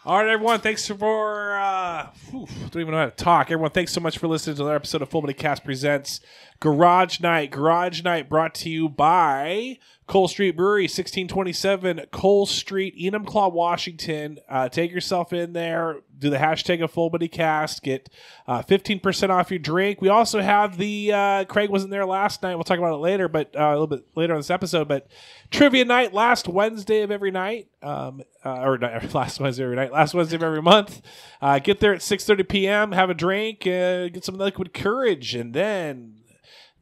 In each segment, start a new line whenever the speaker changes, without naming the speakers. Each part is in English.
All right, everyone. Thanks for. Don't even know how to talk. Everyone, thanks so much for listening to another episode of Full Money Cast Presents Garage Night. Garage Night brought to you by Cole Street Brewery, 1627 Cole Street, Enumclaw, Washington. Take yourself in there. Do the hashtag of Full Money Cast. Get 15% off your drink. We also have the Craig wasn't there last night. We'll talk about it later, but a little bit later on this episode. But trivia night last Wednesday of every night, or not last Wednesday of every night, last Wednesday of every month. Get there at 6:30 p.m. Have a drink, get some liquid courage, and then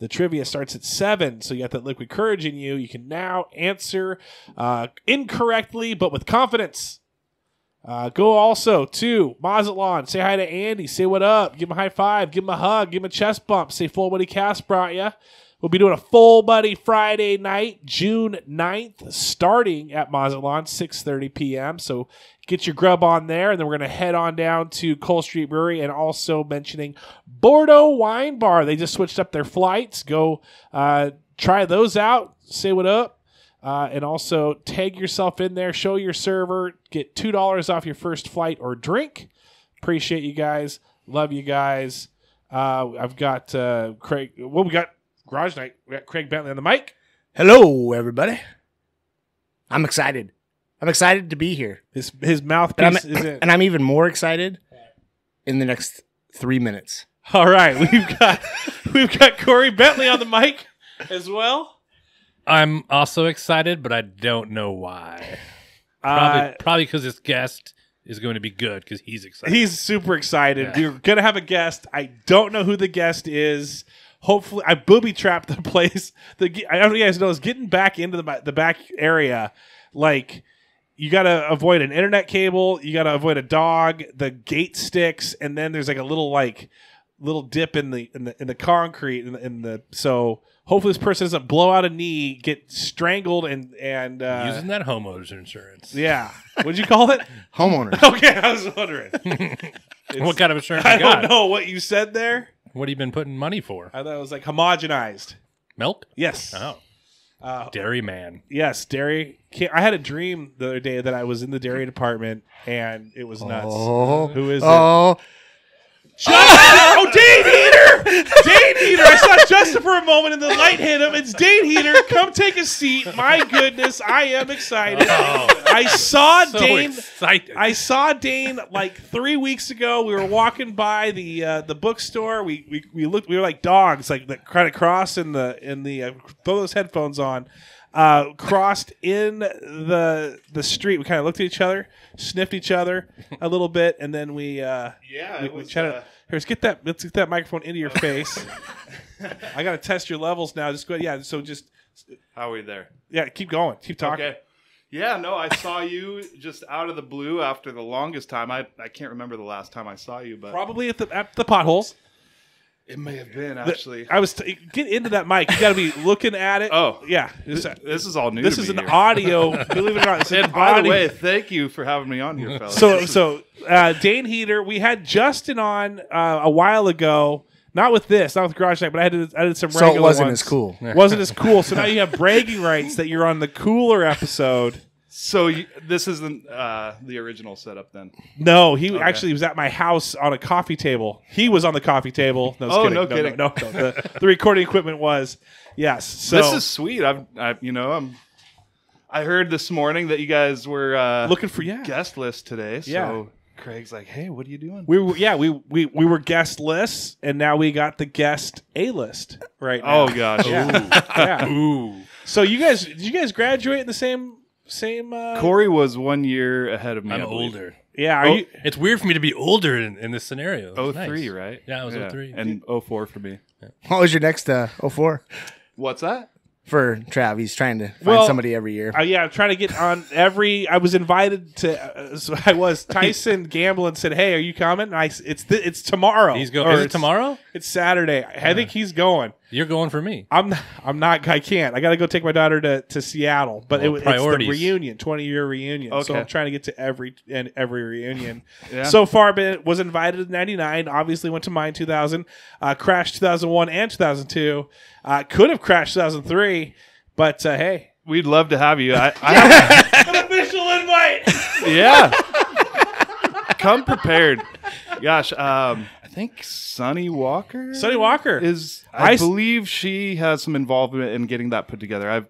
the trivia starts at 7, so you got that liquid courage in you. You can now answer incorrectly, but with confidence. Go also to Mazatlan. Say hi to Andy. Say what up. Give him a high five. Give him a hug. Give him a chest bump. Say Full Buddy Cast brought ya. We'll be doing a Full Buddy Friday night, June 9th, starting at Mazatlan, 6:30 p.m. So get your grub on there, and then we're going to head on down to Cole Street Brewery, and also mentioning Bordeaux Wine Bar. They just switched up their flights. Go try those out. Say what up. And also tag yourself in there. Show your server. Get $2 off your first flight or drink. Appreciate you guys. Love you guys. I've got Craig. Well, we got Garage Night. We got Craig Bentley on the mic.
Hello, everybody. I'm excited. I'm excited to be here.
His mouthpiece is in.
And I'm even more excited in the next 3 minutes.
All right, we've got Corey Bentley on the mic as well.
I'm also excited, but I don't know why. Probably because this guest is going to be good because he's excited.
He's super excited. Yeah. We're gonna have a guest. I don't know who the guest is. Hopefully, I booby trapped the place. I don't know if you guys know is getting back into the back area. Like, you got to avoid an internet cable. You got to avoid a dog. The gate sticks, and then there's like a little dip in the concrete. So hopefully this person doesn't blow out a knee, get strangled, and
using that homeowner's insurance.
Yeah, what'd you call it?
Homeowners.
Okay, I was wondering.
What kind of insurance?
I don't know what you said there.
What have you been putting money for?
I thought it was like homogenized
milk.
Yes.
Oh. Dairy man.
Yes, dairy. I had a dream the other day that I was in the dairy department, and it was nuts. Who is it? Dane Heater! Dane Heater! I saw Justin for a moment, and the light hit him. It's Dane Heater. Come take a seat. My goodness, I am excited. I saw Dane.
Excited.
I saw Dane like 3 weeks ago. We were walking by the bookstore. We looked. We were like dogs, like that kind of cross in the throw those headphones on. Crossed in the street. We kind of looked at each other, sniffed each other a little bit, and then we chatted. Let's get that microphone into your face. I got to test your levels now. Just go. Yeah. So just.
How are we there?
Yeah. Keep going. Keep talking.
Okay. Yeah. No, I saw you just out of the blue after the longest time. I can't remember the last time I saw you, but
probably at the potholes.
It may have been, actually.
Get into that mic. You got to be looking at it.
Oh.
Yeah.
This is all new
This
to
is
me
an
here.
audio. Believe it or not.
And by the way, thank you for having me on here, fellas.
So Dane Heater, we had Justin on a while ago. Not with Garage Night, but I did some regular ones. So
it wasn't as cool.
Wasn't as cool. So now you have bragging rights that you're on the cooler episode.
So this isn't the original setup then?
No, he actually was at my house on a coffee table. He was on the coffee table. No, kidding.
No kidding.
No. The recording equipment was. Yes. So
this is sweet. I heard this morning that you guys were
looking for
guest list today. So
yeah.
Craig's like, hey, what are you doing?
We were guest lists, and now we got the guest A list right now.
Oh gosh.
Yeah.
Ooh.
So did you guys graduate in the same?
Corey was 1 year ahead of me.
I'm older.
Yeah,
it's weird for me to be older in this scenario.
03,
nice.
right?
Yeah, it was 03.
And 04 for me.
What was your next 04?
What's that?
For Trav, he's trying to find somebody every year.
Yeah, I'm trying to get on every. I was invited to. So I was. Tyson Gamblin said, "Hey, are you coming?" It's tomorrow.
He's going. Is it tomorrow?
It's Saturday. I think he's going.
You're going for me.
I'm not. I can't. I got to go take my daughter to Seattle. But it's the reunion, 20-year reunion.
Okay.
So I'm trying to get to every reunion.
Yeah.
So far, was invited in '99. Obviously, went to mine 2000. Crashed 2001 and 2002. Could have crashed 2003, but hey,
we'd love to have you. I have
an official invite.
Yeah. come prepared. Gosh, I think Sunny Walker.
Sonny Walker
is. I believe she has some involvement in getting that put together.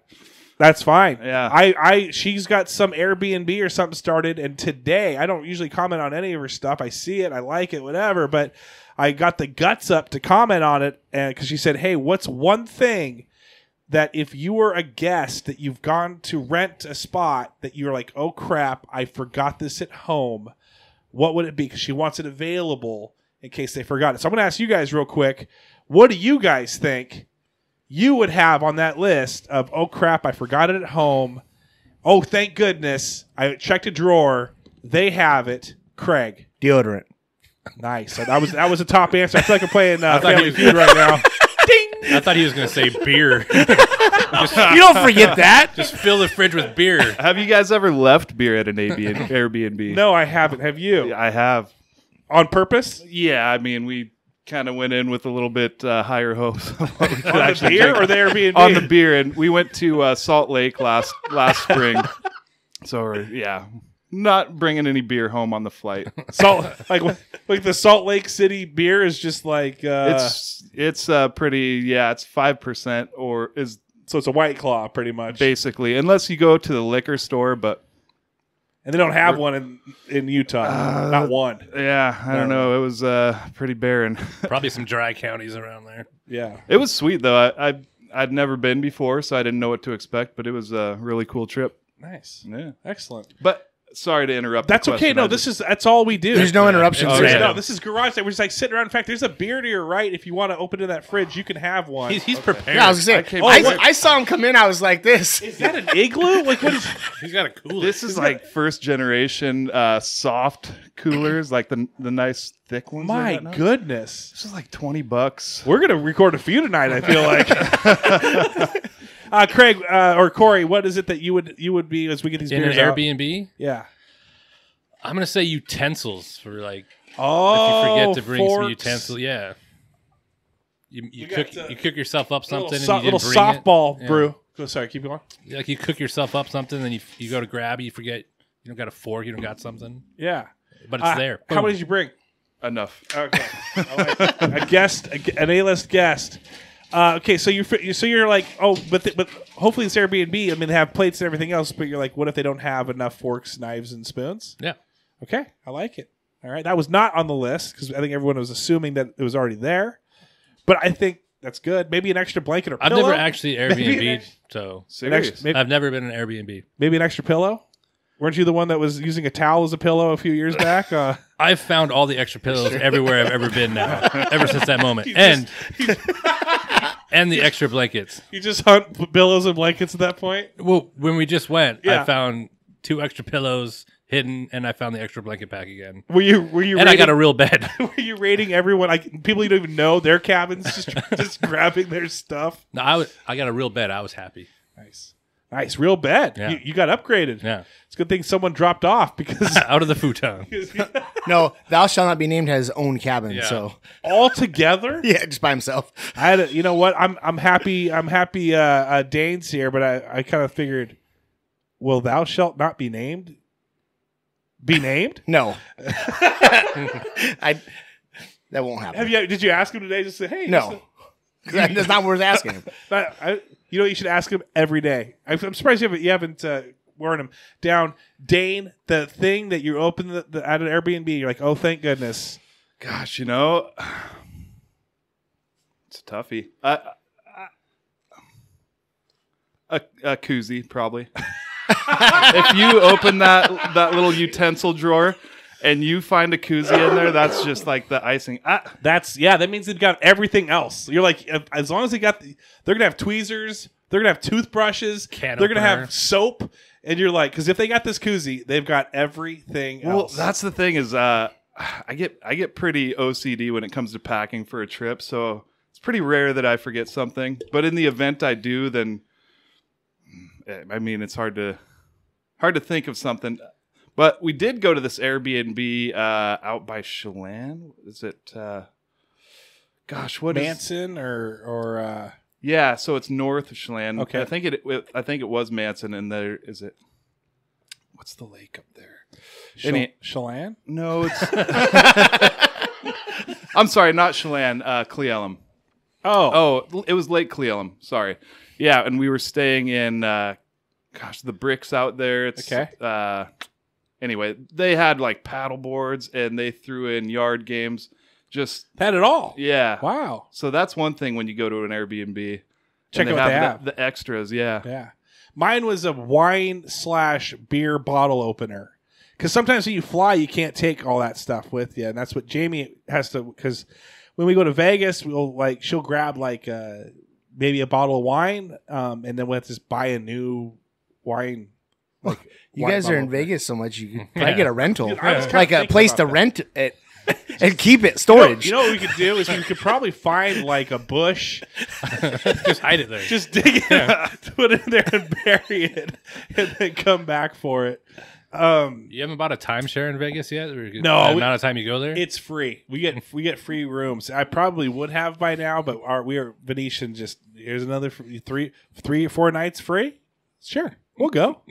That's fine.
Yeah.
She's got some Airbnb or something started, and today I don't usually comment on any of her stuff. I see it, I like it, whatever, but I got the guts up to comment on it, and because she said, "Hey, what's one thing that if you were a guest that you've gone to rent a spot that you're like, oh crap, I forgot this at home, what would it be?" Because she wants it available in case they forgot it. So I'm going to ask you guys real quick, what do you guys think you would have on that list of, oh crap, I forgot it at home. Oh, thank goodness. I checked a drawer. They have it. Craig.
Deodorant.
Nice. That was a top answer. I feel like I'm playing Family Feud right now. Ding!
I thought he was going to say beer.
You don't forget that.
Just fill the fridge with beer.
Have you guys ever left beer at an Airbnb?
No, I haven't. Have you?
I have.
On purpose?
Yeah, I mean, we kind of went in with a little bit higher hopes.
On the beer or the Airbnb?
On the beer, and we went to Salt Lake last spring. So yeah, not bringing any beer home on the flight.
Like the Salt Lake City beer is just like
it's pretty. Yeah, it's 5% or is
so it's a White Claw pretty much
basically, unless you go to the liquor store, but.
And they don't have one in Utah. Not one.
Yeah, I don't know. It was pretty barren.
Probably some dry counties around there.
Yeah.
It was sweet, though. I'd never been before, so I didn't know what to expect, but it was a really cool trip.
Nice.
Yeah.
Excellent.
But sorry to interrupt.
That's okay. No, that's all we do.
There's no interruptions.
No, this is garage night. We're just like sitting around. In fact, there's a beer to your right. If you want to open to that fridge, you can have one.
He's prepared.
Yeah, I was going to say, I saw him come in. I was like this.
Is that an igloo? Like what is?
He's got a cooler.
This is like first generation soft coolers, like the nice thick ones.
My goodness.
This is like $20.
We're going to record a few tonight, I feel like. Craig or Corey, what is it that you would be as we get these
in
beers
an
out?
Airbnb?
Yeah.
I'm going to say utensils for like if you forget to bring some utensils. Yeah. You cook yourself up something and you didn't
little
bring
softball
it.
brew. Oh, sorry, keep going.
Like you cook yourself up something, then you go to grab it, you forget you don't got a fork, you don't got something.
Yeah.
But it's there.
How many did you bring?
Enough.
Okay. A guest, an A-list guest. Okay, so you're like, oh, but hopefully it's Airbnb. I mean, they have plates and everything else, but you're like, what if they don't have enough forks, knives, and spoons?
Yeah.
Okay, I like it. All right, that was not on the list because I think everyone was assuming that it was already there. But I think that's good. Maybe an extra blanket or pillow.
I've never actually Airbnb'd, so
Serious?
I've never been in an Airbnb.
Maybe an extra pillow. Weren't you the one that was using a towel as a pillow a few years back?
I've found all the extra pillows everywhere I've ever been now, ever since that moment. And the extra blankets.
You just hunt pillows and blankets at that point?
Well, when we just went,
Yeah.
I found 2 extra pillows hidden, and I found the extra blanket pack again.
Were you
And
rating,
I got a real bed.
were you rating everyone, like people you don't even know, their cabins, just grabbing their stuff?
No, I got a real bed. I was happy.
Nice, real bed.
Yeah.
You got upgraded.
Yeah.
It's a good thing someone dropped off because
Out of the futon.
No, thou shalt not be named has his own cabin.
Yeah.
So
all together.
yeah, just by himself.
I had you know what? I'm happy. Dane's here, but I kind of figured, will thou shalt not be named? Be named?
No, that won't happen.
Did you ask him today? Just say, hey,
No, that's not worth asking him.
you know, you should ask him every day. I'm surprised you haven't worn him down. Dane, the thing that you open at an Airbnb, you're like, oh, thank goodness.
Gosh, you know, it's a toughie. A koozie, probably. If you open that little utensil drawer and you find a koozie in there, that's just like the icing.
That means they've got everything else. You're like, as long as they're gonna have tweezers, they're gonna have toothbrushes, they're gonna have soap, and you're like, because if they got this koozie, they've got everything else.
Well, that's the thing is, I get pretty OCD when it comes to packing for a trip, so it's pretty rare that I forget something. But in the event I do, then I mean, it's hard to think of something. But we did go to this Airbnb out by Chelan. Is it? Gosh, what
Manson or
yeah, so it's north of Chelan.
Okay,
I think it was Manson, and there is it. What's the lake up there?
Chelan?
No, it's. I'm sorry, not Chelan. Cle Elum. Oh, it was Lake Cle Elum. Sorry. Yeah, and we were staying in. The bricks out there. It's
okay.
Anyway, they had like paddle boards and they threw in yard games. Just
had it all.
Yeah.
Wow.
So that's one thing when you go to an Airbnb.
Check out what they have.
The extras. Yeah.
Yeah. Mine was a wine/beer bottle opener. Because sometimes when you fly, you can't take all that stuff with you, and that's what Jamie has to. Because when we go to Vegas, she'll grab maybe a bottle of wine, and then we'll have to just buy a new wine.
You guys are in Vegas so much, you can probably get a rental,
Dude,
like a place to rent it and keep it storage.
You know what we could do is we could probably find like a bush,
just hide it there,
just dig it, put it in there and bury it, and then come back for it.
You haven't bought a timeshare in Vegas yet?
No,
the amount of time you go there,
it's free. We get free rooms. I probably would have by now, but we are Venetian. Just here's another 3 or 4 nights free. Sure, we'll go.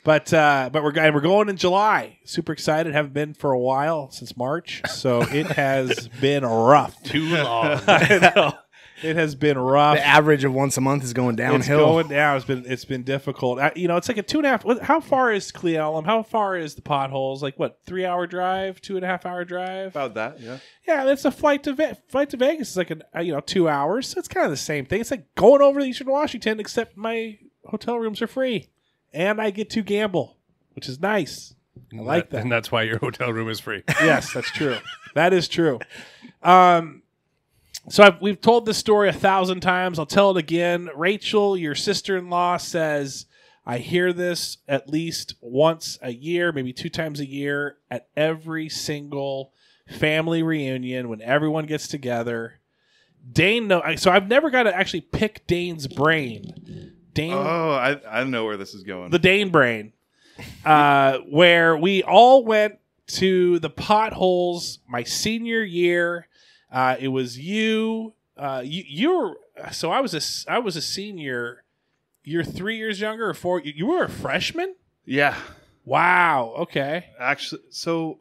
But we're going in July. Super excited. Haven't been for a while since March, so it has been rough.
Too long.
I know. It has been rough.
The average of once a month is going downhill.
It's going down. It's been difficult. It's like a 2.5. How far is Cle Elum? How far is the Potholes? Like what? 3-hour drive? 2.5-hour drive?
About that. Yeah.
Yeah, it's a flight to Vegas. It's like 2 hours. So it's kind of the same thing. It's like going over to Eastern Washington, except my hotel rooms are free, and I get to gamble, which is nice. I like that,
and that's why your hotel room is free.
Yes, that's true. That is true. So we've told this story 1,000 times. I'll tell it again. Rachel, your sister-in-law, says, I hear this at least once a year, maybe 2 times a year, at every single family reunion when everyone gets together. Dane, so I've never got to actually pick Dane's brain. Dane,
I know where this is going.
The Dane brain, where we all went to the Potholes my senior year. It was you. You were. So I was a senior. You're 3 years younger or 4. You were a freshman.
Yeah.
Wow. Okay.
Actually, so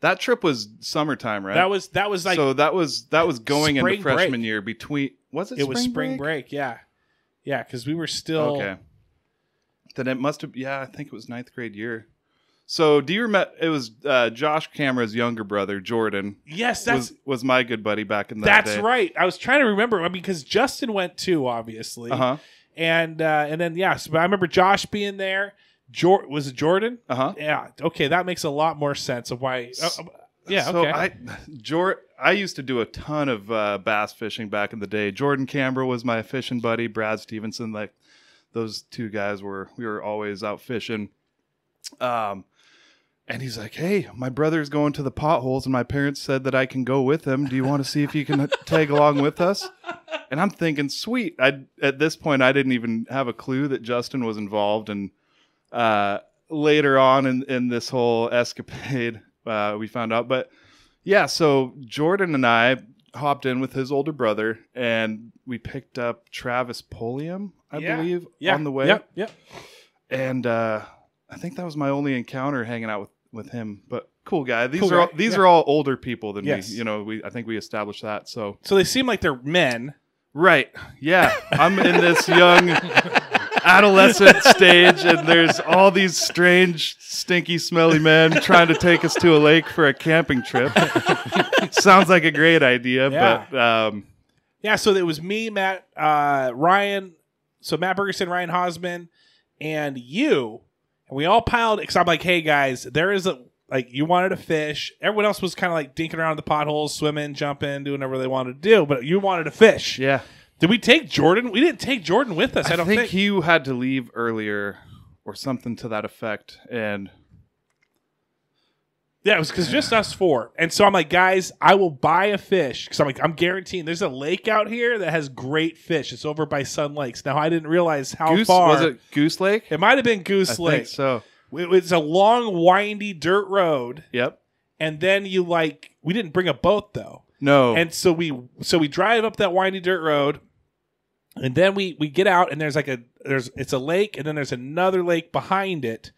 that trip was summertime, right?
That was like.
So that was going into freshman
break.
year. Was it?
It was spring break. Yeah. Yeah, because we were still.
Okay. Then it must have. Yeah, I think it was 9th grade year. So, do you remember? It was Josh Camera's younger brother, Jordan.
Yes,
was my good buddy back in that day.
That's right. I was trying to remember. because Justin went too, obviously. And then so I remember Josh being there. Was it Jordan? Yeah. Okay, that makes a lot more sense of why. Yeah. Okay.
So I used to do a ton of bass fishing back in the day. Jordan Camera was my fishing buddy. Brad Stevenson, like those 2 guys we were always out fishing. And he's like, hey, my brother's going to the Potholes, and my parents said that I can go with him. Do you want to see if you can tag along with us? And I'm thinking, sweet. At this point, I didn't even have a clue that Justin was involved. And later on in this whole escapade, we found out. But yeah, so Jordan and I hopped in with his older brother, and we picked up Travis Polium, I believe, on the way.
Yep.
And I think that was my only encounter hanging out with him, but cool guy. These are all older people than me. I think we established that. So
they seem like they're men,
right? Yeah, I'm in this young adolescent stage, and there's all these strange, stinky, smelly men trying to take us to a lake for a camping trip. Sounds like a great idea, but
So it was me, Matt, Ryan. So Matt Bergerson, Ryan Hosman, and you. And we all piled, because I'm like, hey, guys, there is you wanted to fish. Everyone else was kind of like dinking around the Potholes, swimming, jumping, doing whatever they wanted to do. But you wanted to fish.
Yeah.
Did we take Jordan? We didn't take Jordan with us, I don't think.
He had to leave earlier or something to that effect. And
yeah, it was because just us 4. And so I'm like, guys, I will buy a fish. Because I'm guaranteeing there's a lake out here that has great fish. It's over by Sun Lakes. Now, I didn't realize how far.
Was it Goose Lake?
It might have been Goose Lake.
I think so.
It's a long, windy dirt road.
Yep.
And then we didn't bring a boat, though.
No.
And so we drive up that windy dirt road. And then we get out, and there's it's a lake, and then there's another lake behind it.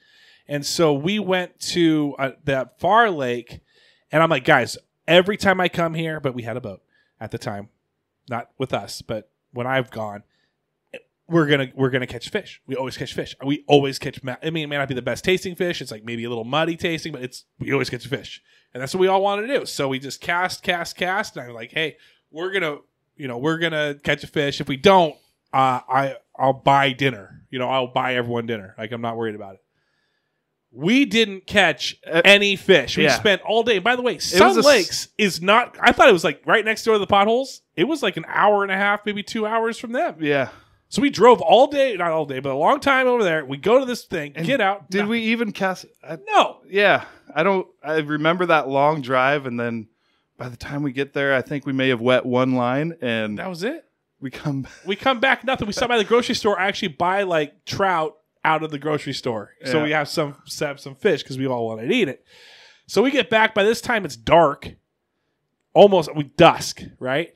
And so we went to that far lake, and I'm like, guys, every time I come here, but we had a boat at the time, not with us, but when I've gone, we're gonna catch fish. We always catch fish. We always catch. I mean, it may not be the best tasting fish. It's like maybe a little muddy tasting, but we always catch fish, and that's what we all want to do. So we just cast, and I'm like, hey, we're gonna catch a fish. If we don't, I'll buy dinner. I'll buy everyone dinner. Like, I'm not worried about it. We didn't catch any fish. We spent all day. By the way, Sun Lakes is not. I thought it was like right next door to the Potholes. It was like an hour and a half, maybe 2 hours from them.
Yeah.
So we drove all day, not all day, but a long time over there. We go to this thing, and get out.
Did we even cast?
No.
Yeah. I remember that long drive, and then by the time we get there, I think we may have wet one line, and
that was it.
We come
back, nothing. We stop by the grocery store, actually buy like trout out of the grocery store. Yeah. So we have some fish because we all wanted to eat it. So we get back. By this time, it's dark. Almost dusk, right?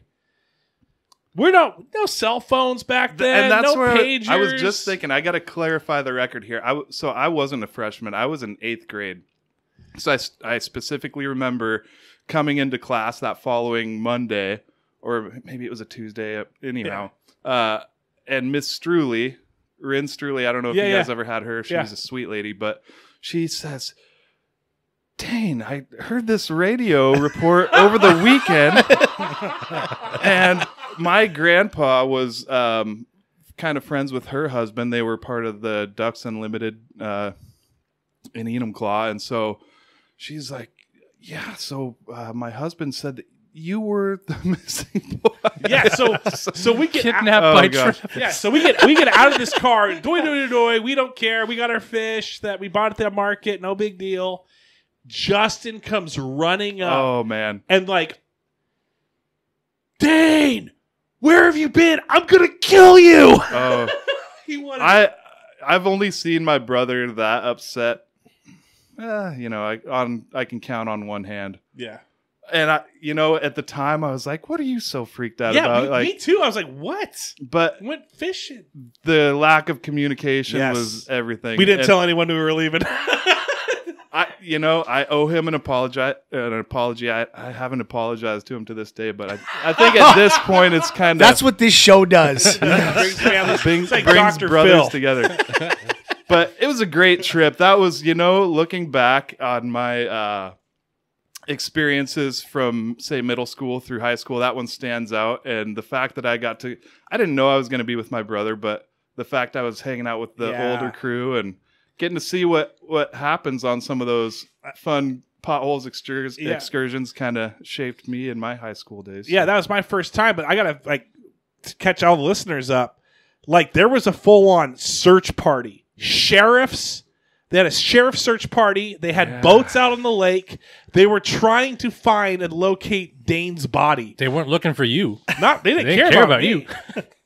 We're no cell phones back then. And that's where pagers.
I was just thinking, I got to clarify the record here. So I wasn't a freshman. I was in 8th grade. So I specifically remember coming into class that following Monday, or maybe it was a Tuesday. Anyhow, and Miss Struley, Rin Struley, I don't know if you guys ever had her. She was a sweet lady, but she says, Dane, I heard this radio report over the weekend, and my grandpa was kind of friends with her husband. They were part of the Ducks Unlimited in Enumclaw, and so she's like, yeah, so my husband said that you were the missing boy.
Yeah, so we get
kidnapped by Travis.
Yeah, so we get out of this car. Doy. We don't care. We got our fish that we bought at the market. No big deal. Justin comes running up.
Oh man!
And like, Dane, where have you been? I'm gonna kill you.
Oh, I've only seen my brother that upset. I can count on one hand.
Yeah.
And at the time I was like, what are you so freaked out about?
Me too. I was like, what?
But
I went fishing.
The lack of communication was everything.
We didn't tell anyone we were leaving.
I owe him an apology. I haven't apologized to him to this day, but I think at this point it's kind of...
That's what this show does.
brings brothers together. But it was a great trip. That was, looking back on my experiences from, say, middle school through high school, that one stands out. And the fact that I didn't know I was going to be with my brother, but the fact I was hanging out with the older crew and getting to see what happens on some of those fun Potholes excursions kind of shaped me in my high school days.
Yeah, that was my first time, but I got to catch all the listeners up. Like, there was a full-on search party. Sheriffs. They had a sheriff search party. They had boats out on the lake. They were trying to find and locate Dane's body.
They weren't looking for you.
They didn't care about you.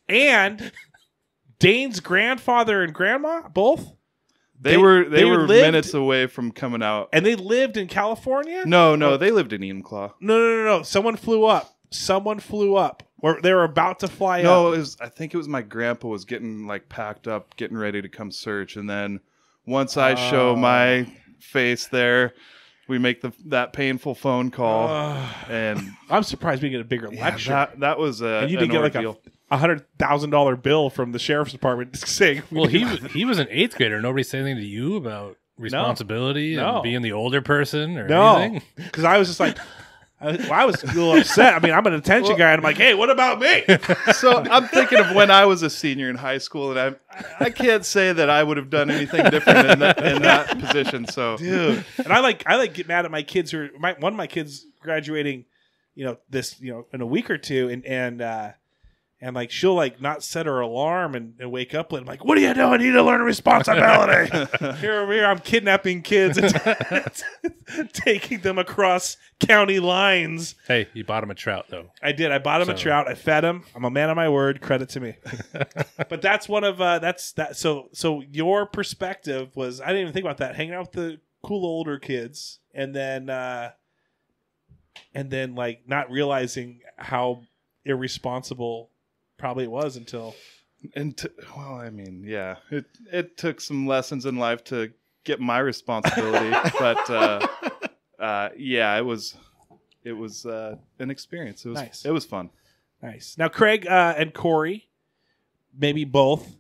And Dane's grandfather and grandma, both.
They were minutes away from coming out.
And they lived in California?
No, they lived in Enumclaw.
No. Someone flew up. Or they were about to fly up.
No, I think it was my grandpa was getting packed up, getting ready to come search, and then once I show my face there, we make that painful phone call, and
I'm surprised we get a bigger lecture.
That was
and you did get
ordeal.
a $100,000 bill from the sheriff's department saying,
well, he was an 8th grader. Nobody said anything to you about responsibility and being the older person or anything?
Because I was just like, I was a little upset. I mean, I'm an attention guy, and I'm like, hey, what about me?
So I'm thinking of when I was a senior in high school, and I can't say that I would have done anything different in that position. So,
dude, and I get mad at my kids one of my kids graduating, in a week or two, and she'll not set her alarm and wake up late. I'm like, what are you doing? I need to learn responsibility. Here I'm kidnapping kids and taking them across county lines.
Hey, you bought him a trout, though.
I did. I bought him a trout. I fed him. I'm a man of my word. Credit to me. But that's one of that's that. So your perspective was, I didn't even think about that. Hanging out with the cool older kids, and then not realizing how irresponsible probably it was until.
It took some lessons in life to get my responsibility. But yeah, it was an experience. It was
Nice.
It was fun.
Nice. Now, Craig and Corey, maybe both.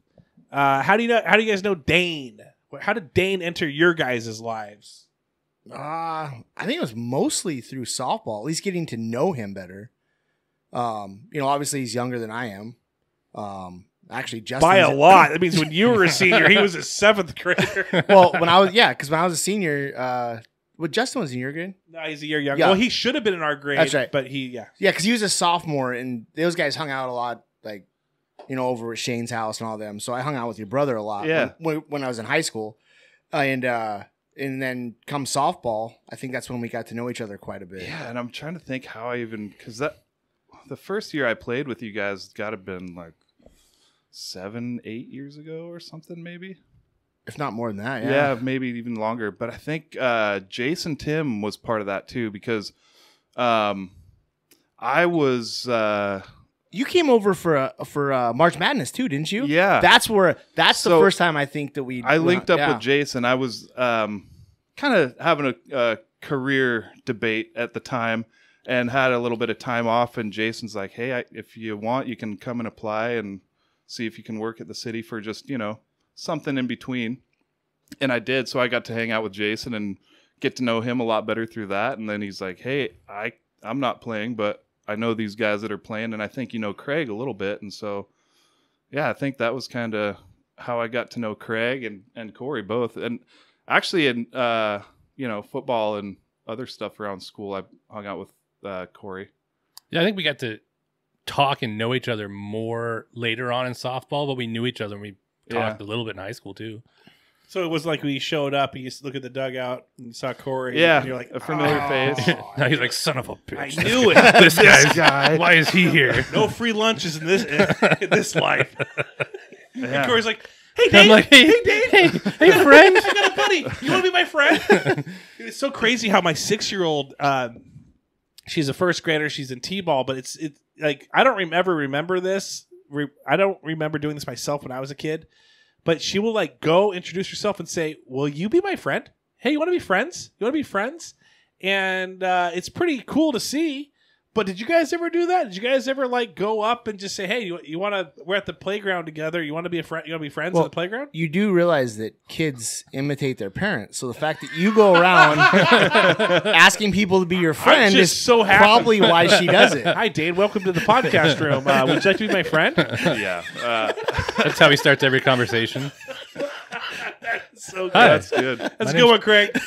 How do you guys know Dane? How did Dane enter your guys' lives?
I think it was mostly through softball, at least getting to know him better. Obviously he's younger than I am. Actually, Justin
by a lot. That means when you were a senior, he was a 7th grader.
Well, when I was a senior, Justin was in your grade.
No, he's a year younger.
Yeah.
Well, he should have been in our grade.
That's right.
But yeah,
because he was a sophomore, and those guys hung out a lot, like over at Shane's house and all them. So I hung out with your brother a lot.
Yeah.
When I was in high school, and then come softball, I think that's when we got to know each other quite a bit.
Yeah, and I'm trying to think how because the first year I played with you guys got to have been like 7-8 years ago or something, maybe.
If not more than that,
Yeah, maybe even longer. But I think Jason Tim was part of that too, because I was.
You came over for March Madness too, didn't you?
Yeah.
That's the first time I think that
I linked up with Jason. I was kind of having a career debate at the time and had a little bit of time off. And Jason's like, hey, if you want, you can come and apply and see if you can work at the city for just, something in between. And I did. So I got to hang out with Jason and get to know him a lot better through that. And then he's like, hey, I'm not playing, but I know these guys that are playing, and I think you know Craig a little bit. And so, yeah, I think that was kind of how I got to know Craig and Corey both. And actually in, football and other stuff around school, I hung out with Corey.
Yeah, I think we got to talk and know each other more later on in softball, but we knew each other and we talked a little bit in high school too.
So it was like we showed up and you look at the dugout and you saw Corey.
Yeah,
and you're like,
a familiar face.
Now he's like, son of a bitch.
I knew it.
This guy. Why is he here?
No free lunches in this life.
Yeah.
And Corey's like, hey, Dane.
I'm like, hey,
Dane.
hey, friend.
I got a buddy. You want to be my friend? It's so crazy how my 6-year-old, she's a first grader. She's in T-ball, but it's like, I don't ever remember this. I don't remember doing this myself when I was a kid. But she will like go introduce herself and say, will you be my friend? Hey, you want to be friends? You want to be friends? And it's pretty cool to see. But did you guys ever do that? Did you guys ever like go up and just say, hey, you want to, we're at the playground together. You want to be a friend? You want to be friends at the playground?
You do realize that kids imitate their parents. So the fact that you go around asking people to be your friend is
so happy.
Probably why she does it.
Hi, Dane. Welcome to the podcast room. Would you like to be my friend?
Yeah.
That's how he starts every conversation.
So good.
That's good.
That's a good one, Craig.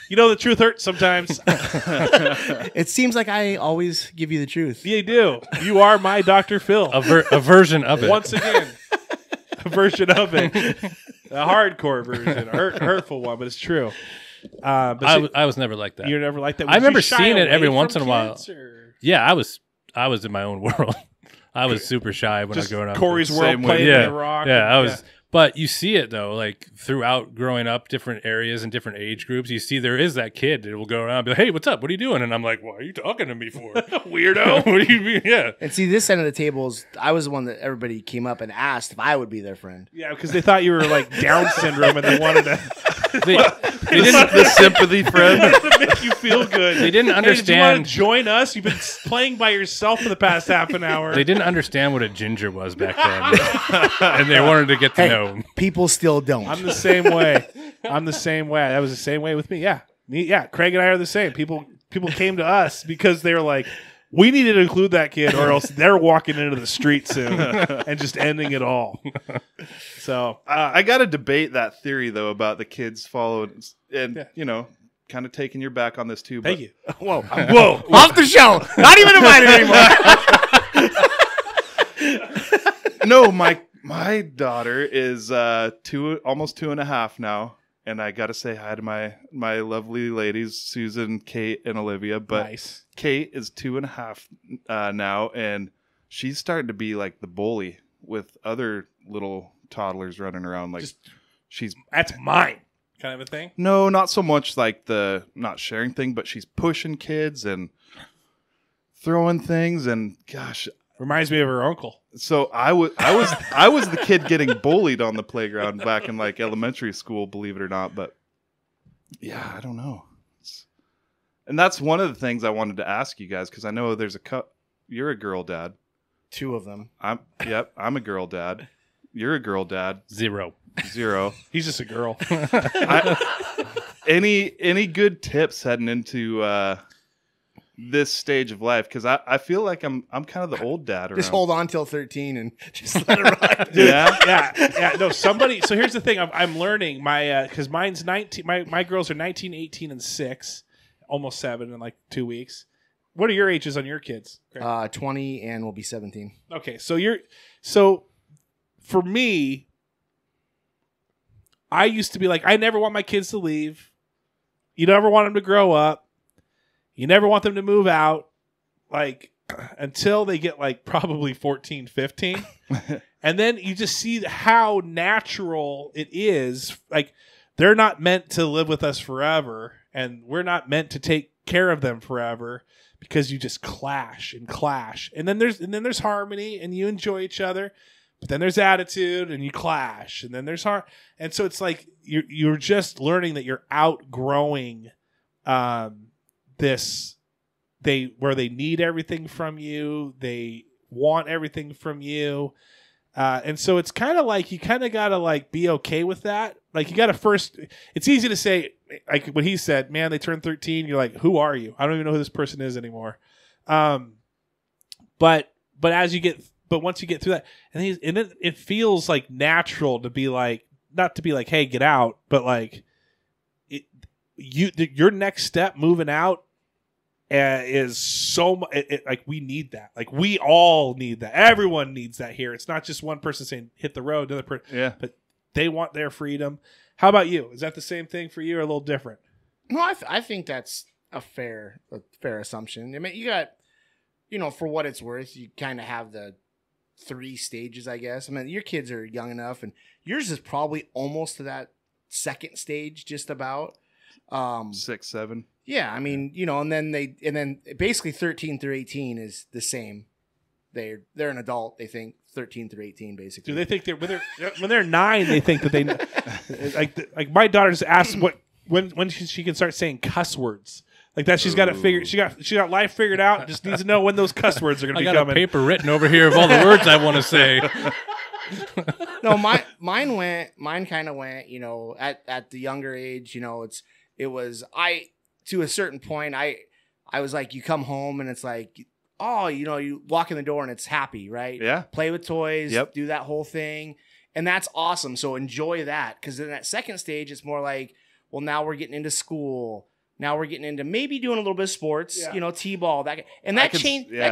You know the truth hurts sometimes.
It seems like I always give you the truth.
You do. You are my Dr. Phil.
A version of it.
Once again. A version of it. A hardcore version. A hurtful one, but it's true. But
I was never like that.
You're never like that?
I remember seeing it every once in a while.
Or?
Yeah, I was in my own world. I was super shy when I was growing up.
Corey's world
Same way.
playing in the rock.
Yeah, I was. But you see it though, like throughout growing up, different areas and different age groups. You see there is that kid that will go around and be like, "Hey, what's up? What are you doing?" And I'm like, "What are you talking to me for, weirdo? What do you mean?" Yeah.
And see, this end of the tables, I was the one that everybody came up and asked if I would be their friend.
Yeah, because they thought you were like Down syndrome and they wanted to.
They didn't
The sympathy friend.
to make you feel good.
They didn't
Hey, did you want
understand.
to join us? You've been playing by yourself for the past half an hour.
They didn't understand what a ginger was back then, and they wanted to get to know.
People still don't.
I'm the same way. I'm the same way. That was the same way with me. Yeah. Yeah. Craig and I are the same. People came to us because they were like, we needed to include that kid or else they're walking into the street soon and just ending it all. So
I got to debate that theory, though, about the kids following and, kind of taking your back on this, too.
thank you.
Whoa. Whoa. Off the show. Not even invited anymore.
No, my daughter is almost 2.5 now, and I got to say hi to my lovely ladies, Susan, Kate, and Olivia. But
Nice.
Kate is 2.5 now, and she's starting to be like the bully with other little toddlers running around. Like she's
That's mine kind of a thing.
no, not so much like the not sharing thing, but she's pushing kids and throwing things, and gosh.
Reminds me of her uncle.
So I was the kid getting bullied on the playground back in like elementary school, believe it or not. But Yeah, I don't know. And that's one of the things I wanted to ask you guys, because I know there's you're a girl dad.
2 of them.
I'm a girl dad. You're a girl dad.
0.
He's just a girl.
Any good tips heading into this stage of life? Because I feel like I'm kind of the old dad around.
Just hold on till 13 and just let it ride.
Yeah. No, somebody. So here's the thing. I'm learning because mine's 19. My girls are 19, 18, and 6, almost 7 in like 2 weeks. What are your ages on your kids?
20 and will be 17.
Okay, so for me, I used to be like, I never want my kids to leave. You never want them to grow up. You never want them to move out, like, until they get like probably 14, 15. And then you just see how natural it is. Like, they're not meant to live with us forever, and we're not meant to take care of them forever, because you just clash. And then there's harmony, and you enjoy each other. But then there's attitude, and you clash, and then there's and so it's like you're just learning that you're outgrowing this. Where they need everything from you, they want everything from you, and so it's kind of like you kind of gotta like be okay with that. Like you gotta first. It's easy to say, like what he said, man. They turned 13. You're like, who are you? I don't even know who this person is anymore. But as you get. But once you get through that, and it feels like natural to be like, not to be like, hey, get out, but like, your next step moving out is so much. Like we need that. Like we all need that. Everyone needs that here. It's not just one person saying hit the road, another person.
Yeah. But
they want their freedom. How about you? Is that the same thing for you, or a little different?
No, I think that's a fair assumption. I mean, you got, for what it's worth, you kind of have the 3 stages, I guess. I mean, your kids are young enough, and yours is probably almost to that second stage, just about
6, 7.
Yeah, I mean, and then basically 13 through 18 is the same. They're an adult. They think 13 through 18, basically.
Do they think when they're 9? They think that they like my daughter just asked when she can start saying cuss words. Like that, she's got it figured. She got life figured out. Just needs to know when those cuss words are going to be coming.
I got a paper written over here of all the words I want to say.
No, mine kind of went. At the younger age, it was to a certain point. I was like, you come home and it's like, oh, you walk in the door and it's happy, right?
Yeah.
Play with toys.
Yep.
Do that whole thing, and that's awesome. So enjoy that, because in that second stage, it's more like, well, now we're getting into school. Now we're getting into maybe doing a little bit of sports, t-ball, that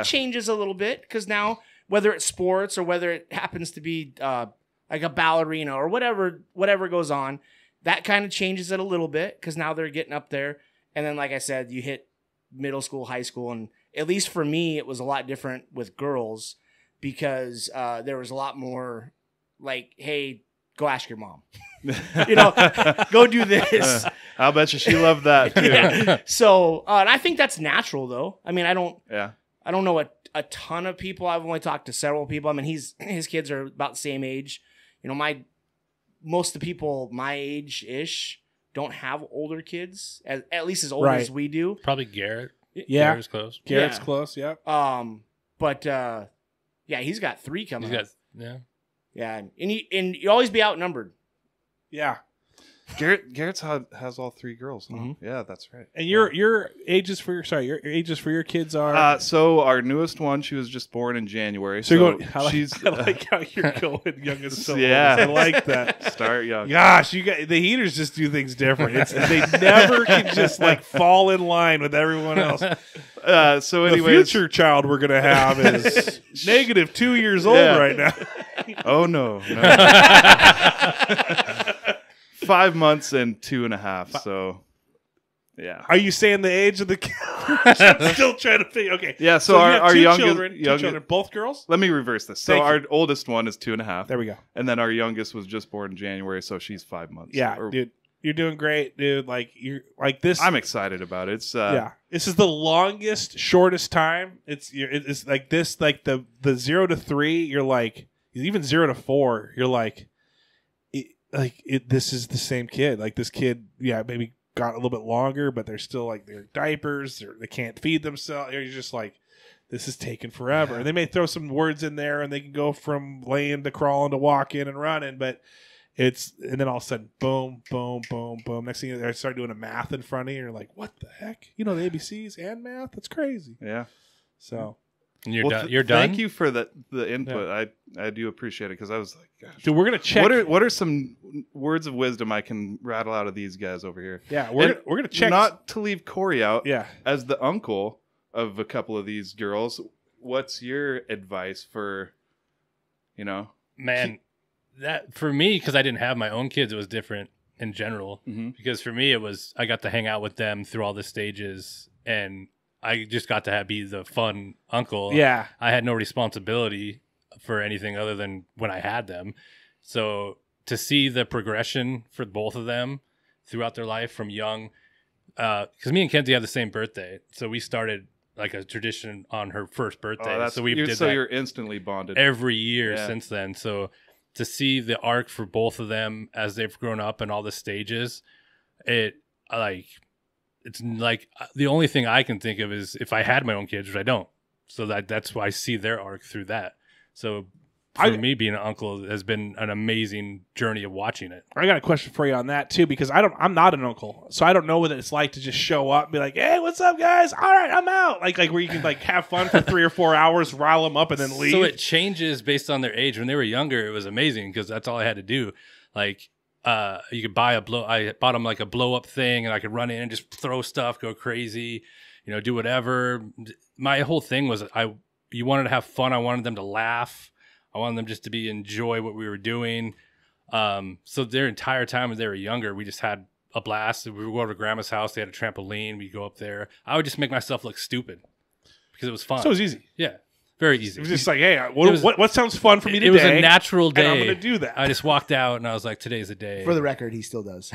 changes a little bit, because now whether it's sports or whether it happens to be like a ballerina or whatever goes on, that kind of changes it a little bit, because now they're getting up there. And then, like I said, you hit middle school, high school, and at least for me, it was a lot different with girls, because there was a lot more like, hey, go ask your mom. Go do this.
I'll bet you she loved that too.
Yeah. So, and I think that's natural, though. I mean, I don't know a ton of people. I've only talked to several people. I mean, his kids are about the same age. Most of the people my age ish don't have older kids, at least as old as we do.
Probably Garrett.
Yeah,
Garrett's close.
Garrett's close. Yeah.
But he's got 3 coming.
Yeah.
Yeah, and you always be outnumbered.
Yeah.
Garrett's has all 3 girls. Huh?
Mm-hmm.
Yeah, that's right.
And your ages for your kids are.
So our newest one, she was just born in January.
So
I
like how you're going youngest. So
yeah,
I like that.
Start young.
Gosh, the heaters just do things different. They never can just like fall in line with everyone else.
So
the future child we're gonna have is negative 2 years old right now.
Oh no. 5 months and 2.5. So, yeah.
Are you saying the age of the kid? I'm still trying to figure. Okay.
Yeah. So our
two
youngest
children, both girls.
Let me reverse this. So our oldest one is 2.5.
There we go.
And then our youngest was just born in January, so she's 5 months.
Yeah, dude, you're doing great, dude. Like you're like this.
I'm excited about it. It's
This is the longest, shortest time. It's like this, like the 0 to 3. You're like even 0 to 4. You're like. This is the same kid. Like this kid, maybe got a little bit longer, but they're still like they're diapers. They can't feed themselves. You're just like, this is taking forever. And they may throw some words in there, and they can go from laying to crawling to walking and running, but and then all of a sudden, boom, boom, boom, boom. Next thing they start doing a math in front of you. You're like, what the heck? You know the ABCs and math? That's crazy.
Yeah.
So.
And you're done. You're done.
Thank you for the input. Yeah. I do appreciate it because I was like, gosh.
Dude, we're gonna check.
What are some words of wisdom I can rattle out of these guys over here?
Yeah, we're gonna check.
Not to leave Corey out.
Yeah.
As the uncle of a couple of these girls, what's your advice for,
Man, that for me, because I didn't have my own kids, it was different in general.
Mm-hmm.
Because for me, I got to hang out with them through all the stages, and I just got to be the fun uncle.
Yeah.
I had no responsibility for anything other than when I had them. So to see the progression for both of them throughout their life from young, because me and Kenzie have the same birthday. So we started like a tradition on her first birthday. So
you're instantly bonded
every year since then. So to see the arc for both of them as they've grown up in all the stages, it's like the only thing I can think of is if I had my own kids, which I don't. So that's why I see their arc through that. So for me, being an uncle has been an amazing journey of watching it.
I got a question for you on that too, because I'm not an uncle, so I don't know what it's like to just show up and be like, "Hey, what's up, guys? All right, I'm out." Like where you can like have fun for 3 or 4 hours, rile them up, and then leave.
So it changes based on their age. When they were younger, it was amazing because that's all I had to do. Like you could buy I bought them like a blow up thing, and I could run in and just throw stuff, go crazy, do whatever. My whole thing was you wanted to have fun. I wanted them to laugh. I wanted them just to enjoy what we were doing. So their entire time when they were younger, we just had a blast. We would go over to grandma's house. They had a trampoline. We'd go up there. I would just make myself look stupid because it was fun.
So it was easy.
Yeah, very easy.
It was just like, hey, what sounds fun for me today?
It was a natural day.
And I'm going to do that.
I just walked out and I was like, today's the day.
For the record, he still does.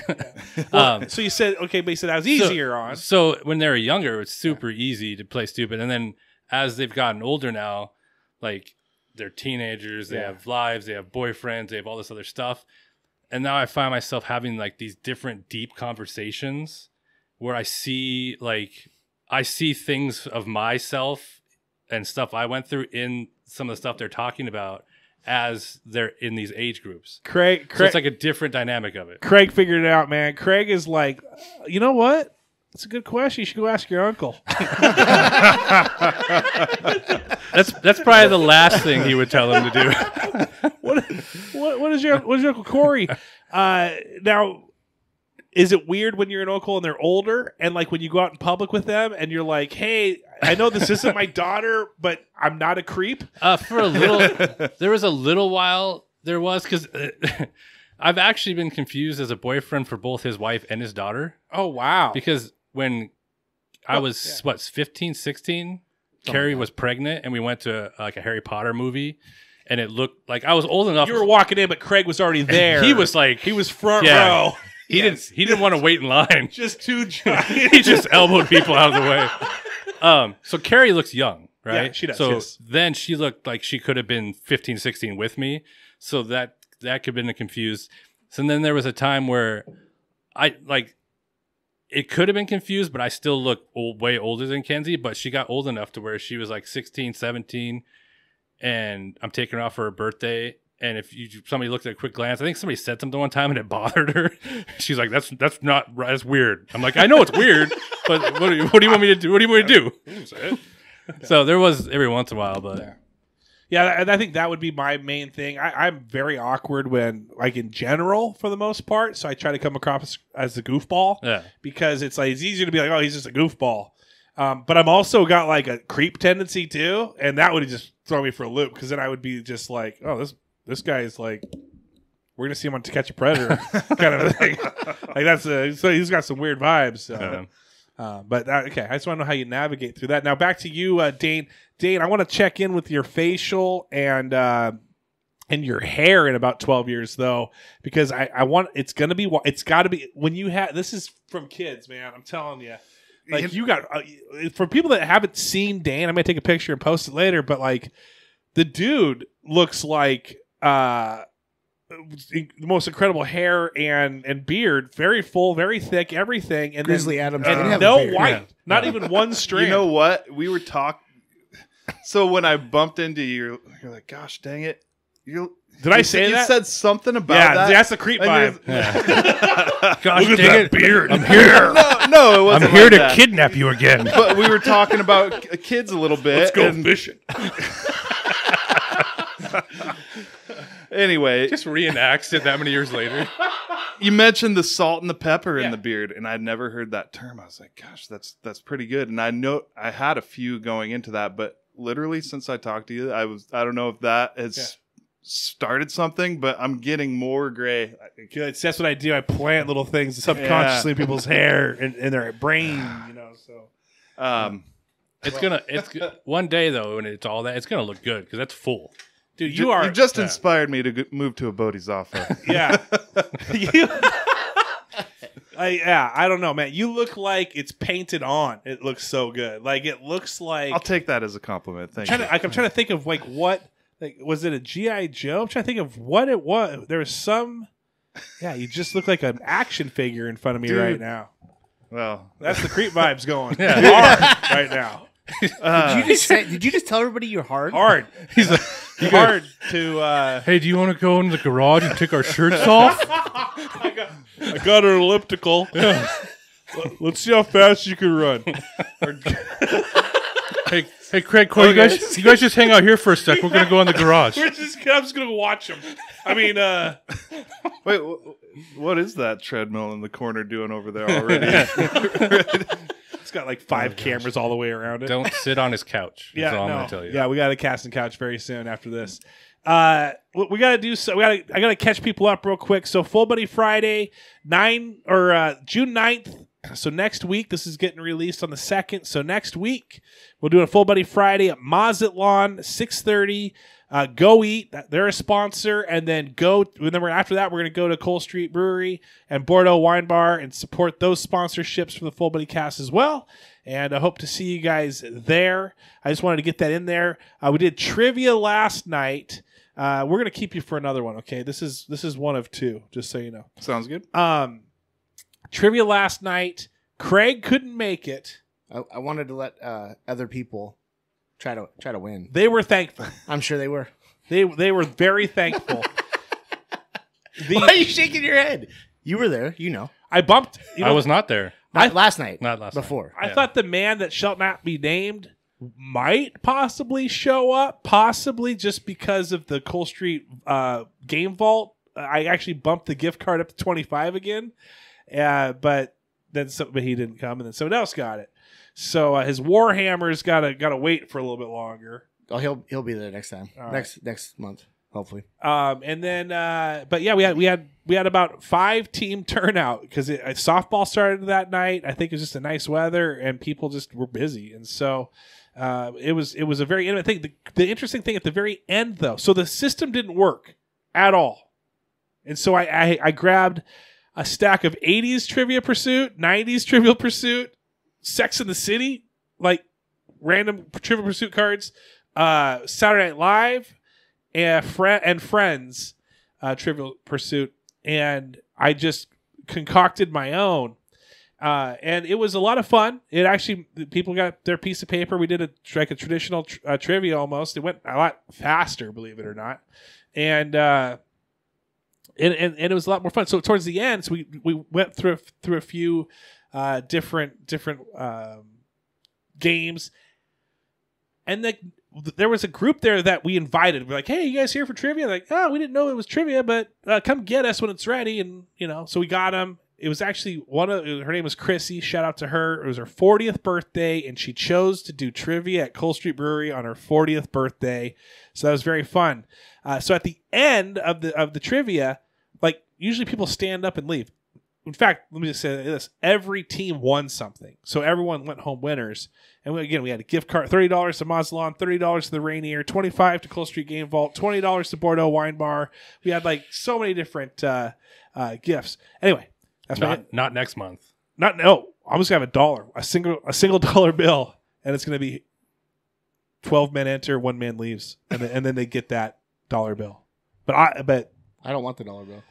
So you said, okay, but you said that was easier on.
So when they were younger, it's super easy to play stupid. And then as they've gotten older now, like, they're teenagers, they have lives, they have boyfriends, they have all this other stuff. And now I find myself having like these different deep conversations where I see things of myself and stuff I went through in some of the stuff they're talking about as they're in these age groups.
Craig,
so it's like a different dynamic of it.
Craig figured it out, man. Craig is like, you know what? That's a good question. You should go ask your uncle.
That's probably the last thing he would tell him to do.
What is your Uncle Corey? Now, is it weird when you're an uncle and they're older, and like when you go out in public with them and you're like, "Hey, I know this isn't my daughter, but I'm not a creep."
For a little, there was a little while there was because I've actually been confused as a boyfriend for both his wife and his daughter.
Oh wow!
Because when I was 15, 16, Carrie was pregnant, and we went to like a Harry Potter movie, and it looked like I was old enough.
You were walking in, but Craig was already there.
He was front
row.
He didn't want to wait in line.
Just too giant.
He just elbowed people out of the way. So Carrie looks young, right?
Yeah, she does.
So then she looked like she could have been 15, 16 with me. So that could have been confused. So then there was a time where it could have been confused, but I still look way older than Kenzie. But she got old enough to where she was like 16, 17, and I'm taking her off for her birthday. And if somebody looked at a quick glance, I think somebody said something one time and it bothered her. She's like, "That's not right. That's weird." I'm like, "I know it's weird, but what do you want me to do? What do you want me to do?" So there was every once in a while, but.
Yeah, and I think that would be my main thing. I'm very awkward when, like, in general, for the most part. So I try to come across as a goofball because it's easier to be like, oh, he's just a goofball. But I'm also got like a creep tendency too, and that would just throw me for a loop because then I would be just like, oh, this guy is like, we're gonna see him on To Catch a Predator kind of a thing. Like so he's got some weird vibes. So. But okay, I just want to know how you navigate through that. Now back to you, Dane. Dane, I want to check in with your facial and your hair in about 12 years though, because it's got to be when you have, this is from kids, man. I'm telling you, like you got for people that haven't seen Dane, I might take a picture and post it later, but like the dude looks like the most incredible hair and beard, very full, very thick, everything, and
Grizzly Adams.
and no white, not even one strand.
You know what? We were talking. So when I bumped into you, you're like, "Gosh, dang it!"
Did I say
you
that?
said something about that.
That's the creep vibe.
Gosh,
Look at that beard.
I'm here.
No, it wasn't.
I'm here
like
to
that.
kidnap you again.
But we were talking about kids a little bit.
Let's go fishing.
Anyway,
Just reenacts it that many years later.
you mentioned the salt and the pepper in the beard, and I'd never heard that term. I was like, "Gosh, that's pretty good." And I know I had a few going into that, but literally since I talked to you, I don't know if that has started something, but I'm getting more gray.
Good. That's what I do. I plant little things subconsciously in people's hair and in their brain. So
It's one day though, when it's all that, it's gonna look good because that's full.
dude,
You
are
just inspired me to move to a Bodhisattva.
yeah. I don't know, man. You look like it's painted on. It looks so good. Like it looks like
I'll take that as a compliment. Thank you.
I'm trying to think of like what. Like, was it a G.I. Joe? I'm trying to think of what it was. There was some. Yeah, you just look like an action figure in front of me right now.
Well,
That's the creep vibes going hard right now.
Did you just tell everybody you're hard?
Hard.
He's like,
Hard to.
hey, do you want to go into the garage and take our shirts off?
I got an elliptical. Let's see how fast you can run.
Hey, Craig, Cole, you guys just hang out here for a sec. We're gonna go in the garage.
I'm just gonna watch them. I mean,
wait, what is that treadmill in the corner doing over there already?
it's got like 5 cameras all the way around it.
Don't sit on his couch. That's all I'm gonna tell you.
Yeah, we got a casting couch very soon after this. We got to do so. I got to catch people up real quick. So Full Buddy Friday, June 9th. So next week, this is getting released on the 2nd. So next week, we'll do a Full Buddy Friday at Mazatlan, 6:30. Go Eat, they're a sponsor, and then after that, we're going to go to Cole Street Brewery and Bordeaux Wine Bar and support those sponsorships for the Full Buddy Cast as well. And I hope to see you guys there. I just wanted to get that in there. We did trivia last night. We're going to keep you for another one, okay? This is one of 2, just so you know.
Sounds good.
Trivia last night. Craig couldn't make it.
I wanted to let other people try to win.
They were thankful.
I'm sure they were.
They were very thankful.
Why are you shaking your head? You were there. You know.
I bumped.
I was not there.
Not last night.
Not last
before.
I thought the man that shall not be named might possibly show up, possibly just because of the Cole Street game vault. I actually bumped the gift card up to 25 again, but he didn't come, and then someone else got it. So his Warhammer's gotta wait for a little bit longer.
Oh, he'll be there next time. Next month, hopefully.
And then, but yeah, we had about 5 team turnout because softball started that night. I think it was just a nice weather and people just were busy, and so it was a very intimate thing. The interesting thing at the very end, though, so the system didn't work at all, and so I grabbed a stack of 80s Trivia Pursuit, 90s Trivial Pursuit, Sex in the City, like random Trivial Pursuit cards, Saturday Night Live, and Friends Trivial Pursuit, and I just concocted my own, and it was a lot of fun. It actually, people got their piece of paper. We did a traditional trivia almost. It went a lot faster, believe it or not, and it was a lot more fun. So towards the end, so we went through a few different games, and there was a group there that we invited. We're like, hey, you guys here for trivia? They're like, oh, we didn't know it was trivia, but come get us when it's ready. And so we got them. It was actually her name was Chrissy. Shout out to her. It was her 40th birthday, and she chose to do trivia at Cole Street Brewery on her 40th birthday. So that was very fun. So at the end of the trivia, like usually people stand up and leave. In fact, let me just say this: every team won something, so everyone went home winners. And we had a gift card: $30 to Mazatlan, $30 to the Rainier, $25 to Cole Street Game Vault, $20 to Bordeaux Wine Bar. We had like so many different gifts. Anyway, that's
not next month.
I'm just gonna have $1, a single dollar bill, and it's gonna be 12 men enter, 1 man leaves, and then they get that dollar bill. But
I don't want the dollar bill.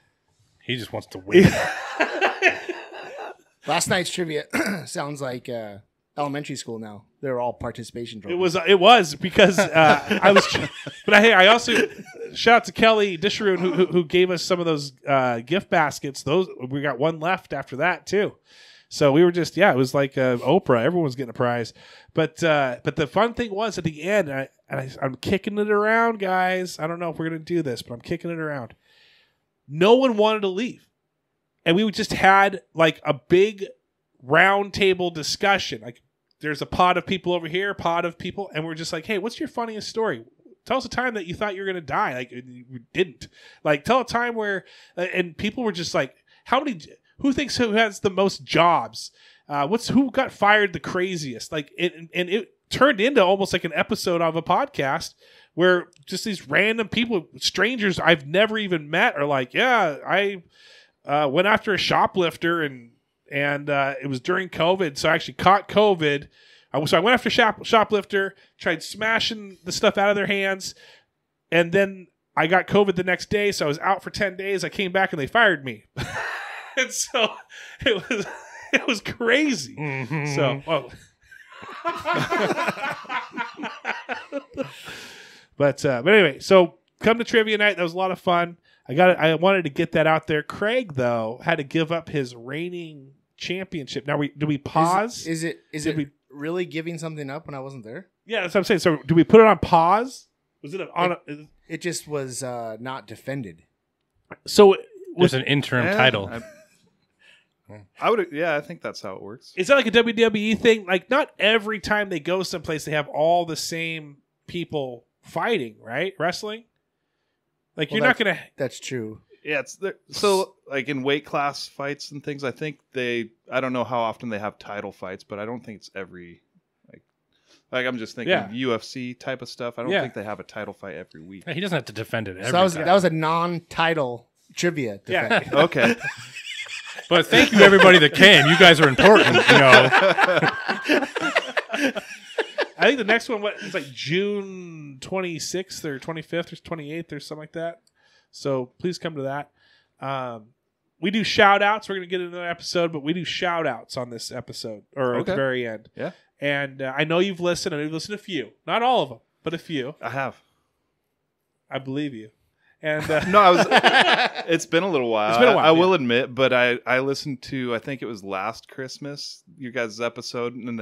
He just wants to win.
Last night's trivia sounds like elementary school now. They're all participation trophies.
It was because I was, but I also shout out to Kelly Disharoon who gave us some of those gift baskets. Those we got one left after that too. So we were just it was like Oprah. Everyone was getting a prize, but the fun thing was at the end, I'm kicking it around, guys. I don't know if we're gonna do this, but I'm kicking it around. No one wanted to leave, and we just had like a big round table discussion. Like there's a pod of people over here, a pod of people, and we're just like, hey, what's your funniest story? Tell us a time that you thought you were gonna die, like you didn't. Like tell a time where, and people were just like, who thinks who has the most jobs? Who got fired the craziest? Like it turned into almost like an episode of a podcast where just these random people, strangers I've never even met, are like, yeah, I went after a shoplifter and it was during COVID, so I actually caught COVID. So I went after shoplifter, tried smashing the stuff out of their hands, and then I got COVID the next day, so I was out for 10 days. I came back and they fired me. And so it was crazy.
Mm-hmm.
So, but anyway, so come to trivia night. That was a lot of fun. I wanted to get that out there. Craig though had to give up his reigning championship. Now do we pause?
Is it really giving something up when I wasn't there?
Yeah, that's what I'm saying. So do we put it on pause? Was it on?
It just was not defended.
So
there's an interim title.
I would. Yeah, I think that's how it works.
Is that like a WWE thing? Like, not every time they go someplace they have all the same people fighting, right? Wrestling. Like, you're not gonna.
That's true.
Yeah, it's there. So like in weight class fights and things, I think I don't know how often they have title fights, but I don't think it's every. Like I'm just thinking UFC type of stuff. I don't think they have a title fight every week.
He doesn't have to defend it every
time. That was a non-title trivia.
Yeah.
Okay.
But thank you everybody that came. You guys are important.
I think the next one is like June 26th or 25th or 28th or something like that. So please come to that. We do shout outs. We're going to get into another episode, but we do shout outs on this episode or at the very end.
Yeah.
And I know you've listened. I know you've listened to a few. Not all of them, but a few.
I have.
I believe you. And
no, it's been a little while.
It's been a while.
I will admit, but I listened to, I think it was last Christmas, you guys' episode, or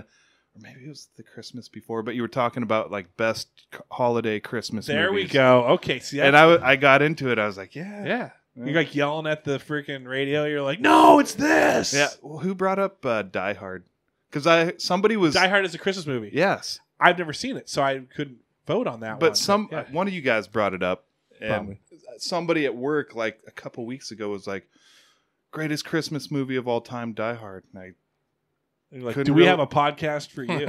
maybe it was the Christmas before, but you were talking about like best holiday Christmas movies.
There we go. Okay. See,
and I got into it. I was like, yeah.
You're like yelling at the freaking radio. You're like, no, it's this.
Yeah. Well, who brought up Die Hard? Because somebody was
Die Hard is a Christmas movie.
Yes.
I've never seen it, so I couldn't vote on that.
But one of you guys brought it up, and
Probably.
Somebody at work like a couple weeks ago was like, "Greatest Christmas movie of all time, Die Hard." And
like, do we have a podcast for you?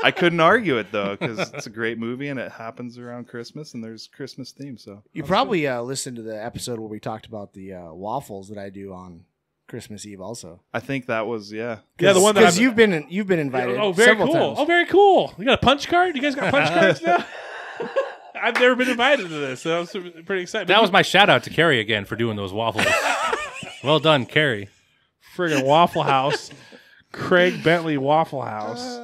I couldn't argue it though because it's a great movie and it happens around Christmas and there's Christmas theme. So
you probably listened to the episode where we talked about the waffles that I do on Christmas Eve. Also,
I think that was
the one that
because you've been invited.
Oh, very cool.
Times.
Oh, very cool. You got a punch card? You guys got punch cards now? I've never been invited to this, so I was pretty excited.
That was my shout out to Carrie again for doing those waffles. Well done, Carrie.
Friggin' Waffle House. Craig Bentley Waffle House.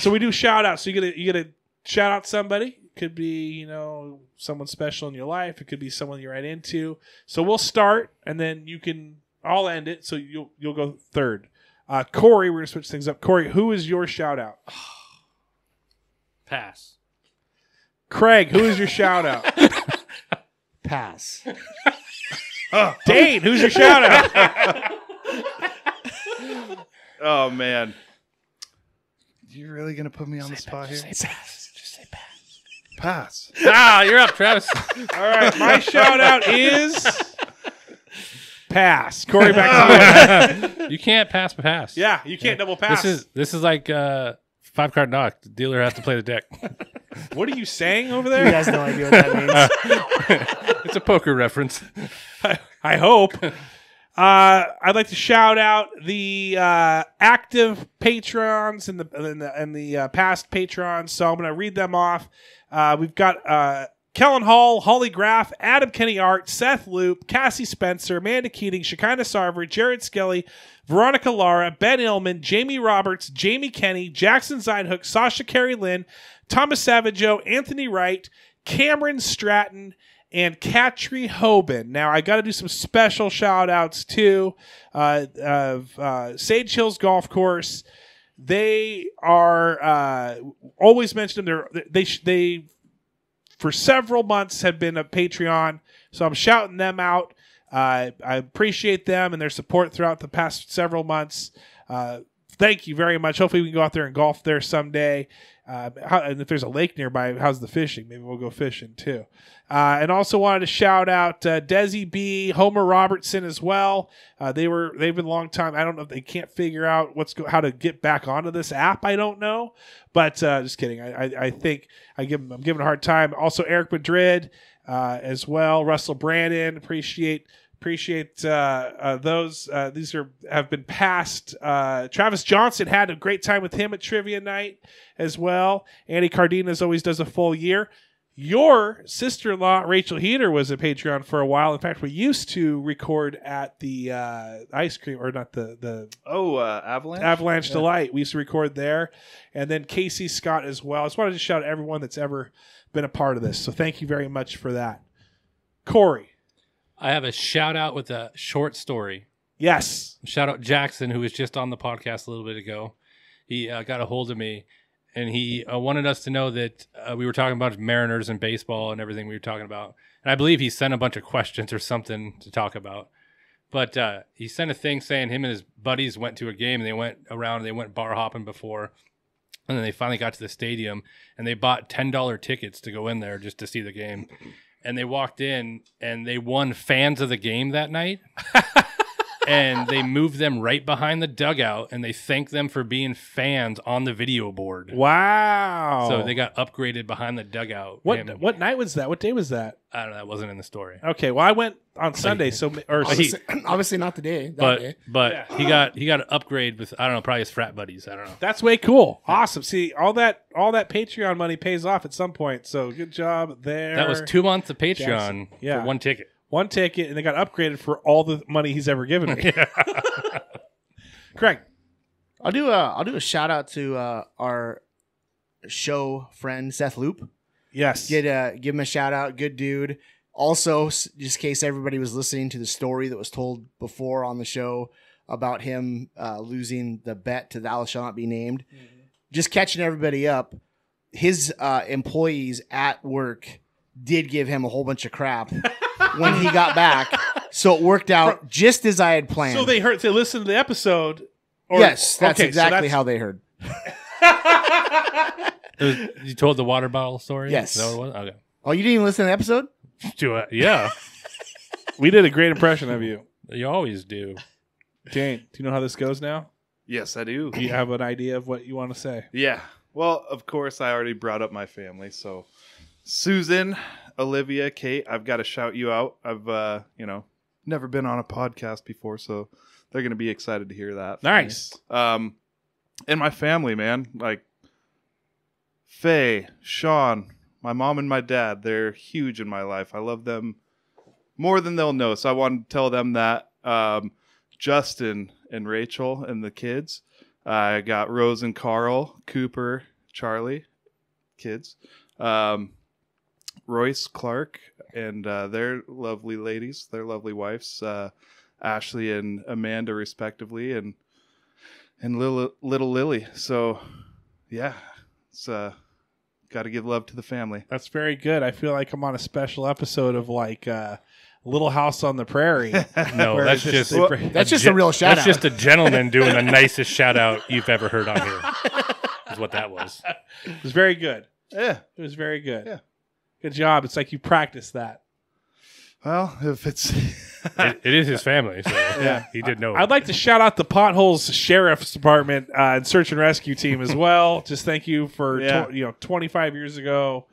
So we do shout outs. So you get to shout out somebody. It could be, someone special in your life. It could be someone you're right into. So we'll start and then I'll end it. So you'll go third. Corey, we're gonna switch things up. Corey, who is your shout out?
Pass.
Craig, who is your shout out?
Pass.
Dane, who's your shout out?
Oh man, you really gonna put me on the spot here?
Just say pass. Just say pass.
Pass.
You're up, Travis.
All right, my shout out is pass. Corey, back to you.
You can't pass.
Yeah, you can't double pass.
This is like 5-card knock. The dealer has to play the deck.
What are you saying over
You
there?
guys no idea what that means.
It's a poker reference.
I hope. I'd like to shout out the active patrons and the past patrons. So I'm going to read them off. We've got Kellen Hall, Holly Graff, Adam Kenny Art, Seth Loop, Cassie Spencer, Amanda Keating, Shekinah Sarver, Jared Skelly, Veronica Lara, Ben Illman, Jamie Roberts, Jamie Kenny, Jackson Zeinhook, Sasha Carey Lynn, Thomas Savageau, Anthony Wright, Cameron Stratton, and Katri Hoban. Now, I got to do some special shout-outs, too, of Sage Hills Golf Course. They are always mentioned them. They for several months have been a Patreon, so I'm shouting them out. I appreciate them and their support throughout the past several months. Thank you very much. Hopefully we can go out there and golf there someday. And if there's a lake nearby, how's the fishing? Maybe we'll go fishing too. And also wanted to shout out Desi B, Homer Robertson as well. They've been a long time. I don't know if they can't figure out how to get back onto this app. I don't know, but just kidding. I think I'm giving a hard time. Also Eric Madrid as well. Russell Brandon, appreciate those. These have been passed. Travis Johnson had a great time with him at trivia night as well. Andy Cardenas always does a full year. Your sister-in-law, Rachel Heater, was a Patreon for a while. In fact, we used to record at the ice cream, or not the Avalanche Delight. We used to record there. And then Casey Scott as well. I just wanted to shout out everyone that's ever been a part of this. So thank you very much for that. Corey.
I have a shout out with a short story.
Yes.
Shout out Jackson, who was just on the podcast a little bit ago. He got a hold of me, and he wanted us to know that we were talking about Mariners and baseball and everything we were talking about. And I believe he sent a bunch of questions or something to talk about. But he sent a thing saying him and his buddies went to a game, and they went bar hopping before. And then they finally got to the stadium, and they bought $10 tickets to go in there just to see the game. And they walked in, and they won fans of the game that night. And they moved them right behind the dugout, and they thanked them for being fans on the video board.
Wow.
So they got upgraded behind the dugout.
What night was that? What day was that?
I don't know. That wasn't in the story.
Okay, well, I went on Sunday,
obviously not the day. Day.
But he got an upgrade with, I don't know, probably his frat buddies. I don't know.
That's way cool. Awesome. See, all that Patreon money pays off at some point. So good job there.
That was 2 months of Patreon for one ticket.
One ticket, and they got upgraded for all the money he's ever given me. Craig,
I'll do a shout out to our show friend Seth Loop.
Yes,
give him a shout out. Good dude. Also, just in case everybody was listening to the story that was told before on the show about him losing the bet to Thou Shall Not Be Named, just catching everybody up. His employees at work did give him a whole bunch of crap when he got back, so it worked out just as I had planned.
So they listened to the episode.
Yes, that's exactly how they heard.
You told the water bottle story?
Yes.
Is that what it was? Okay.
Oh, you didn't even listen to the episode?
Yeah.
We did a great impression of you.
You always do.
Dane, do you know how this goes now?
Yes, I do.
Do you have an idea of what you want to say?
Yeah. Well, of course, I already brought up my family, so Susan, Olivia, Kate, I've got to shout you out. I've, never been on a podcast before, so they're going to be excited to hear that.
Nice.
And my family, man, like Faye, Sean, my mom and my dad, they're huge in my life. I love them more than they'll know, so I want to tell them that. Justin and Rachel and the kids. I got Rose and Carl, Cooper, Charlie, kids. Royce, Clark, and their lovely ladies, their lovely wives, Ashley and Amanda, respectively, and little Lily. So, yeah, it's got to give love to the family.
That's very good. I feel like I'm on a special episode of like Little House on the Prairie.
No, that's just
a real shout out.
That's just a gentleman doing the nicest shout out you've ever heard on here. Is what that was.
It was very good.
Yeah,
it was very good.
Yeah.
Good job. It's like you practiced that.
Well, if it's...
it is his family, so yeah, he did know.
I'd like to shout out the Potholes Sheriff's Department and Search and Rescue Team as well. Just thank you for 25 years ago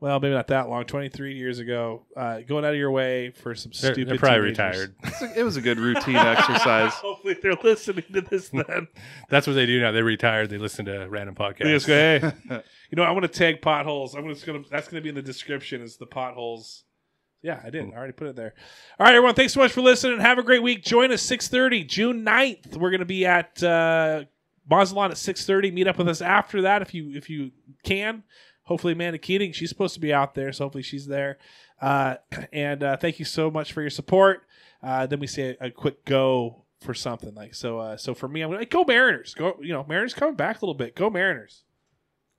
well, maybe not that long, 23 years ago, going out of your way for some stupid
They're probably
teenagers.
retired.
It was a good routine exercise.
Hopefully they're listening to this then.
That's what they do now. They're retired. They listen to random podcasts.
They just go, hey, you know, I want to tag Potholes. That's going to be in the description is the Potholes. Yeah, I did. I already put it there. All right, everyone. Thanks so much for listening. Have a great week. Join us 6:30, June 9th. We're going to be at Mazatlan at 6:30. Meet up with us after that if you can. Hopefully Amanda Keating, she's supposed to be out there, so hopefully she's there. And thank you so much for your support. Then we say a quick go for something like so. So for me, I'm going to go Mariners. Go, Mariners coming back a little bit. Go Mariners.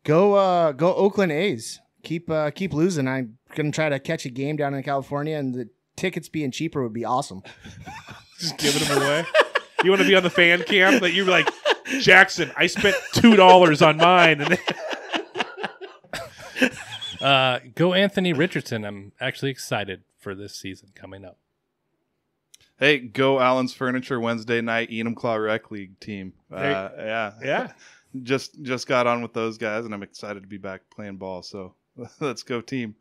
Go Oakland A's. Keep losing. I'm gonna try to catch a game down in California, and the tickets being cheaper would be awesome.
Just giving them away. You want to be on the fan cam that you're like, Jackson, I spent $2 on mine. And
go Anthony Richardson. I'm actually excited for this season coming up.
Hey, go Allen's Furniture Wednesday night Enum Claw Rec League team.
Yeah.
Just got on with those guys, and I'm excited to be back playing ball. So let's go team.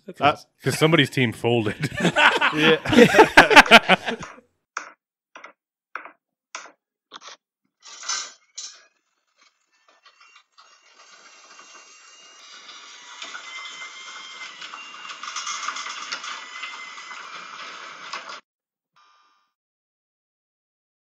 Because somebody's team folded.
Yeah.